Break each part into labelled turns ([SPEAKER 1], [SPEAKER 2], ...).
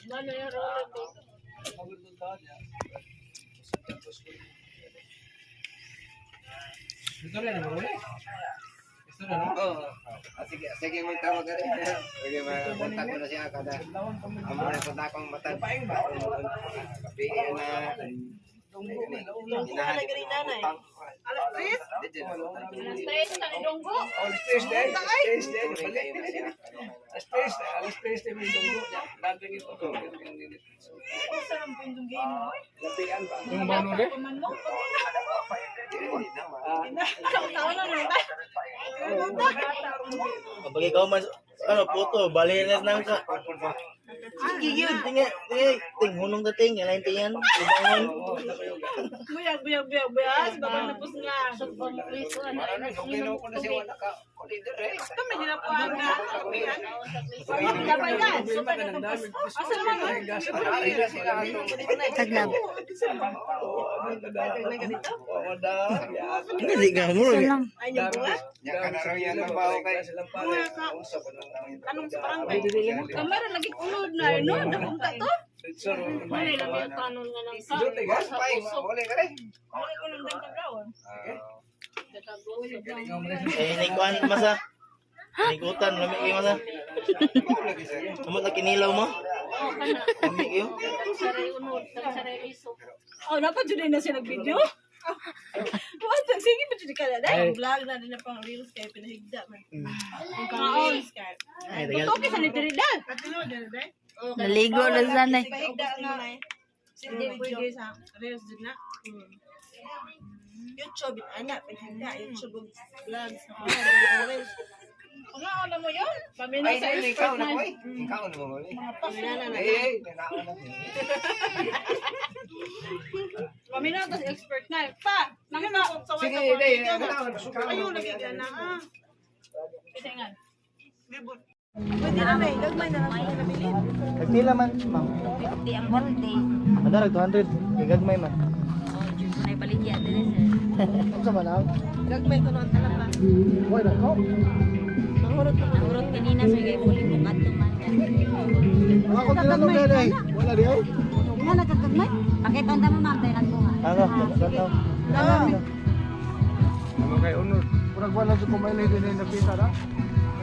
[SPEAKER 1] Mana yung roller dito?
[SPEAKER 2] Ito rin naman ulit. Ito na no?
[SPEAKER 3] Oo. Sige mo tawag ka rin. Sige, mag-contact mo na siya kada. Amo na sa akong matag. Kapiin na. Hinahanap ng mga utang.
[SPEAKER 1] Alas 3? Alas 3 sa Idonggo.
[SPEAKER 2] Alas 3 din. Alas 3 din. Alas 3 din may dunggo. Dating ito.
[SPEAKER 1] Saan po yung game mo?
[SPEAKER 2] Lapian ba?
[SPEAKER 4] Yung bano rin?
[SPEAKER 1] Pamano?
[SPEAKER 5] Kapag ikaw man, puto, balinas nang ka. Sige yun, ting, hunong dating, yan yan, ibangon.
[SPEAKER 1] Buyag. Babang napos nga. Sobrang priso.
[SPEAKER 3] Ginawa ko na siya wala ka. Leader eh.
[SPEAKER 1] Ito may ginapuan nga. Dapat yan. Asa naman yun?
[SPEAKER 6] Taglab.
[SPEAKER 5] Hindi ka mo.
[SPEAKER 1] Ay, yung buwan?
[SPEAKER 3] Yan ka na rin yan ang baho kay.
[SPEAKER 1] Anong sa barangay? Kamera lagi ulod na, no? Napunta to? Wala lang yung kanon nga ng sa.
[SPEAKER 3] Wala ka rin.
[SPEAKER 1] Wala ko nang dagdagawan.
[SPEAKER 5] Nikuan masa. Nikutan, lamig kayo masa. Kamot na kinilaw mo? Lamig kayo?
[SPEAKER 1] Tagsaray unod, tagsaray iso.
[SPEAKER 6] Oh, dapat dyan na siya nag-video. Basta, sige ba dyan ka na dahil? Vlog na din na pang reels kaya pinahigda man. Yung pang reels kaya.
[SPEAKER 5] Ay, tagal.
[SPEAKER 6] Okay sa nitiridad.
[SPEAKER 7] Naligo na sana.
[SPEAKER 6] Pahigda nga na eh. Sige, pwede sa reels din na. YouTube, anak, pinahigda. YouTube vlogs. Reels.
[SPEAKER 1] Ano mo yun? Pamina
[SPEAKER 3] Ay,
[SPEAKER 1] sa
[SPEAKER 3] ikaw
[SPEAKER 1] expert
[SPEAKER 3] na
[SPEAKER 1] na.
[SPEAKER 3] ko eh. Ikaw na mo eh.
[SPEAKER 6] Pinana na.
[SPEAKER 3] Eh, nanao na.
[SPEAKER 1] Pamina sa expert na. Pa! Nangina ko sa
[SPEAKER 3] Sige,
[SPEAKER 1] wala
[SPEAKER 3] hindi.
[SPEAKER 6] Ayun, lagi ka na.
[SPEAKER 1] Pitingan.
[SPEAKER 6] Pwede na may, gagmay na lang sila nabilin.
[SPEAKER 5] Nagpila man, ma'am.
[SPEAKER 7] 50 ang birthday.
[SPEAKER 5] Mandarag 200. Igagmay man.
[SPEAKER 7] Oh, Diyos ko na ibaligyan din sir.
[SPEAKER 5] Ano sa manaw?
[SPEAKER 6] Gagmay ko noon talaba.
[SPEAKER 5] Boy, na ko.
[SPEAKER 7] Nangurot kanina sa kay puli mo kanto man.
[SPEAKER 5] Ako tinanong na rin. Wala rin ay.
[SPEAKER 7] Nga nagkagmay. Pakita mo ma'am tayo nagbuha.
[SPEAKER 5] Ano? Nagkataw.
[SPEAKER 4] Ano kay Unod?
[SPEAKER 5] Kurang wala sa kumain na din na pita na.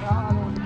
[SPEAKER 5] Ano?